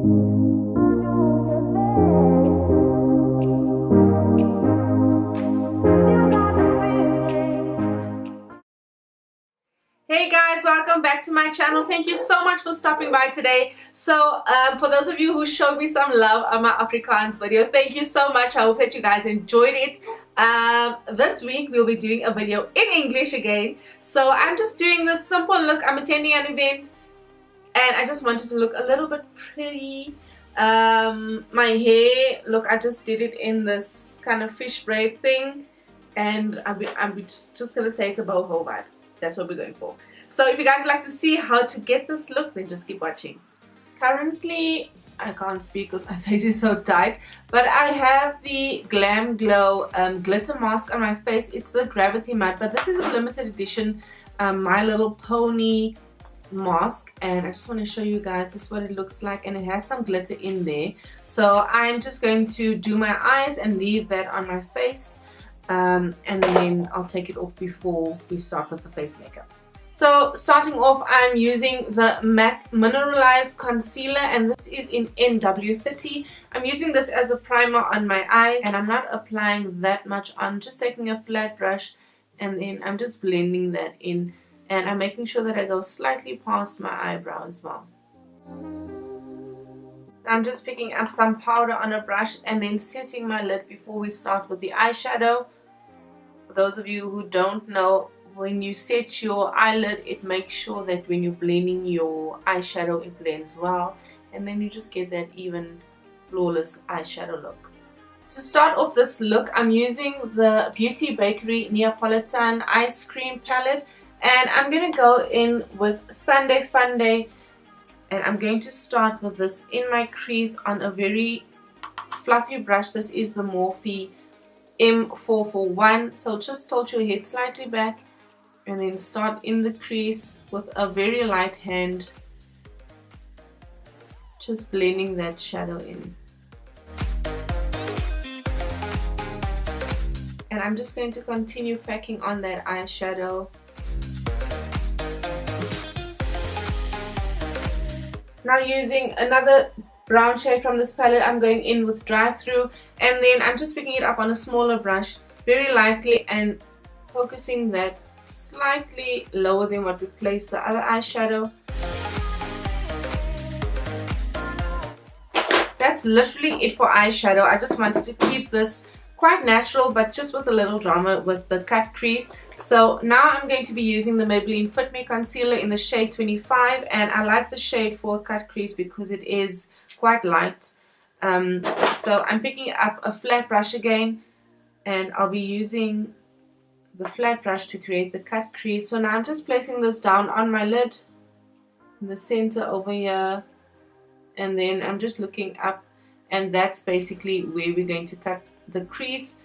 Hey guys, welcome back to my channel. Thank you so much for stopping by today. So for those of you who showed me some love on my Afrikaans video, thank you so much. I hope that you guys enjoyed it. This week we'll be doing a video in English again. So I'm just doing this simple look. I'm attending an event and I just wanted to look a little bit pretty. My hair, look, I just did it in this kind of fish braid thing, and I'm just gonna say it's a boho vibe. That's what we're going for. So if you guys like to see how to get this look, then just keep watching. Currently, I can't speak because my face is so tight, but I have the Glam Glow glitter mask on my face. It's the Gravity Matte, but this is a limited edition My Little Pony mask, and I just want to show you guys this is what it looks like, and it has some glitter in there. So I'm just going to do my eyes and leave that on my face. And then I'll take it off before we start with the face makeup. So starting off, I'm using the MAC Mineralize Concealer, and this is in NW30. I'm using this as a primer on my eyes, and I'm not applying that much on, just taking a flat brush and then I'm just blending that in, and I'm making sure that I go slightly past my eyebrow as well. I'm just picking up some powder on a brush and then setting my lid before we start with the eyeshadow. For those of you who don't know, when you set your eyelid, it makes sure that when you're blending your eyeshadow, it blends well, and then you just get that even flawless eyeshadow look. To start off this look, I'm using the Bakerie Neapolitan Ice Cream palette, and I'm going to go in with Sunday Fun Day. And I'm going to start with this in my crease on a very fluffy brush. This is the Morphe M441. So just tilt your head slightly back and then start in the crease with a very light hand, just blending that shadow in. And I'm just going to continue packing on that eyeshadow. Now using another brown shade from this palette, I'm going in with Drive Through, and then I'm just picking it up on a smaller brush very lightly and focusing that slightly lower than what we placed the other eyeshadow. That's literally it for eyeshadow. I just wanted to keep this quite natural, but just with a little drama with the cut crease. So now I'm going to be using the Maybelline Fit Me Concealer in the shade 25, and I like the shade for a cut crease because it is quite light. So I'm picking up a flat brush again, and I'll be using the flat brush to create the cut crease. So now I'm just placing this down on my lid in the center over here, and then I'm just looking up, and that's basically where we're going to cut the crease.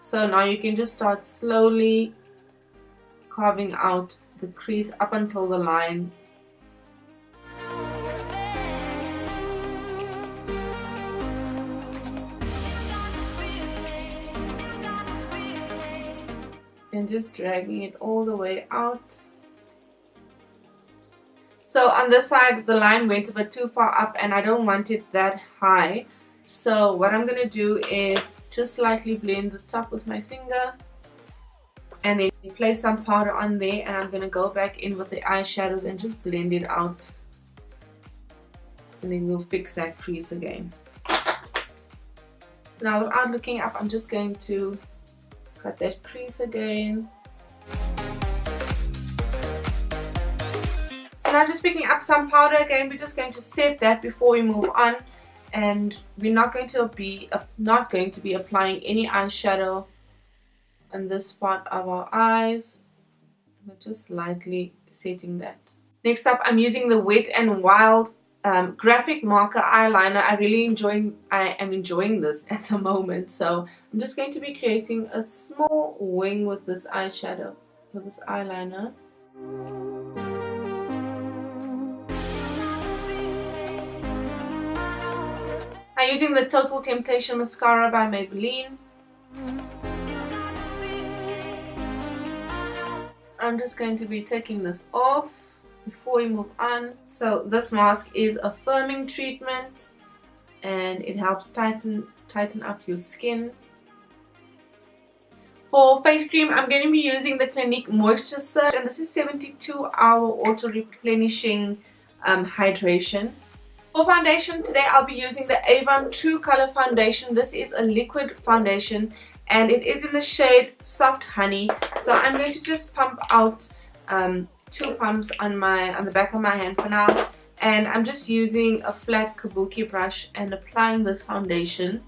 So now you can just start slowly carving out the crease up until the line. And just dragging it all the way out. So on this side the line went a bit too far up and I don't want it that high. So what I'm going to do is just slightly blend the top with my finger, and then place some powder on there, and I'm going to go back in with the eyeshadows and just blend it out, and then we'll fix that crease again. So now without looking up, I'm just going to cut that crease again. So now just picking up some powder again, we're just going to set that before we move on, and we're not going to be applying any eyeshadow on this part of our eyes. We're just lightly setting that. Next up, I'm using the Wet n Wild graphic marker eyeliner. I am enjoying this at the moment, so I'm just going to be creating a small wing with this eyeshadow, with this eyeliner. I'm using the Total Temptation mascara by Maybelline. I'm just going to be taking this off before we move on. So this mask is a firming treatment, and it helps tighten up your skin. For face cream, I'm going to be using the Clinique Moisture Surge, and this is 72-hour auto replenishing hydration. For foundation, today I'll be using the Avon True Color Foundation. This is a liquid foundation and it is in the shade Soft Honey. So I'm going to just pump out 2 pumps on the back of my hand for now, and I'm just using a flat kabuki brush and applying this foundation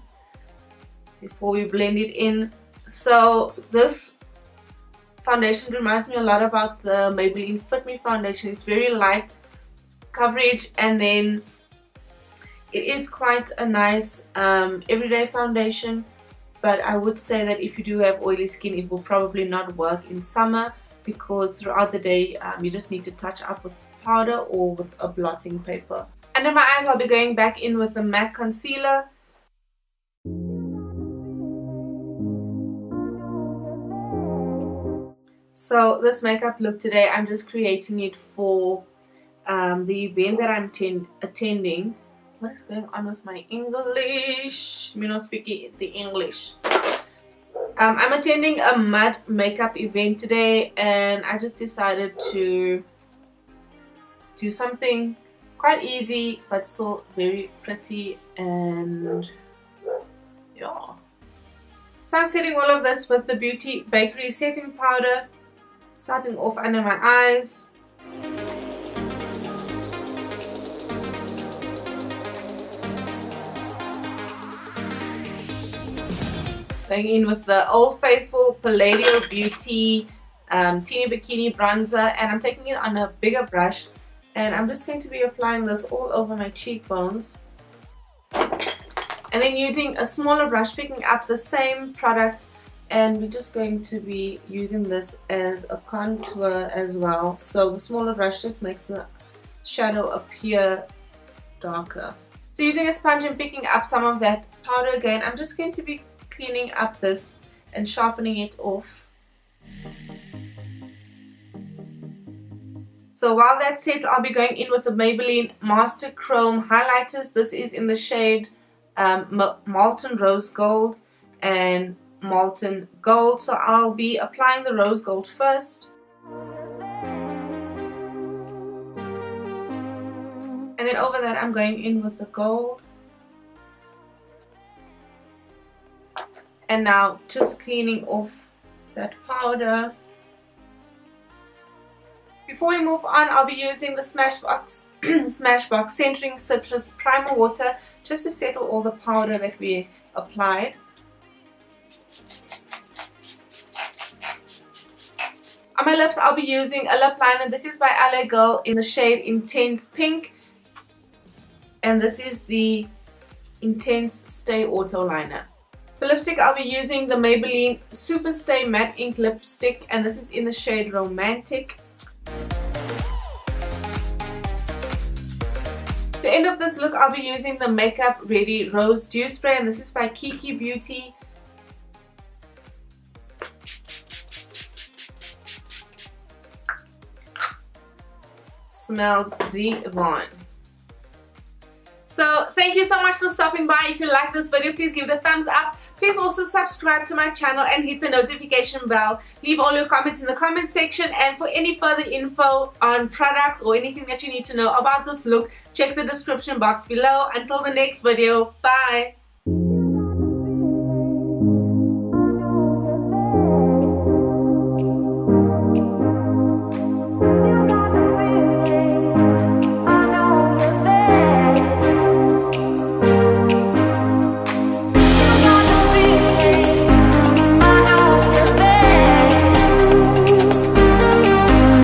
before we blend it in. So this foundation reminds me a lot about the Maybelline Fit Me foundation. It's very light coverage, and then it is quite a nice everyday foundation, but I would say that if you do have oily skin, it will probably not work in summer, because throughout the day you just need to touch up with powder or with a blotting paper. Under my eyes, I'll be going back in with the MAC concealer. So this makeup look today, I'm just creating it for the event that I'm attending. What is going on with my English? Me not speaking the English. I'm attending a mud makeup event today, and I just decided to do something quite easy but still very pretty, and yeah. So I'm setting all of this with the Beauty Bakerie setting powder, starting off under my eyes. Going in with the Old Faithful Palladio Beauty Teeny Bikini Bronzer, and I'm taking it on a bigger brush, and I'm just going to be applying this all over my cheekbones, and then using a smaller brush, picking up the same product, and we're just going to be using this as a contour as well. So the smaller brush just makes the shadow appear darker. So using a sponge and picking up some of that powder again, I'm just going to be cleaning up this and sharpening it off. So while that sets, I'll be going in with the Maybelline Master Chrome highlighters. This is in the shade Molten Rose Gold and Molten Gold. So I'll be applying the rose gold first, and then over that I'm going in with the gold. And now just cleaning off that powder. Before we move on, I'll be using the Smashbox Centering Citrus Primer Water just to settle all the powder that we applied. On my lips, I'll be using a lip liner. This is by LA Girl in the shade Intense Pink, and this is the Intense Stay Auto Liner. For lipstick, I'll be using the Maybelline Super Stay Matte Ink Lipstick, and this is in the shade Romantic. To end up this look, I'll be using the Makeup Ready Rose Dew Spray, and this is by Kiki Beauty. Smells divine. So thank you so much for stopping by. If you like this video, please give it a thumbs up. Please also subscribe to my channel and hit the notification bell. Leave all your comments in the comment section, and for any further info on products or anything that you need to know about this look, check the description box below. Until the next video, bye.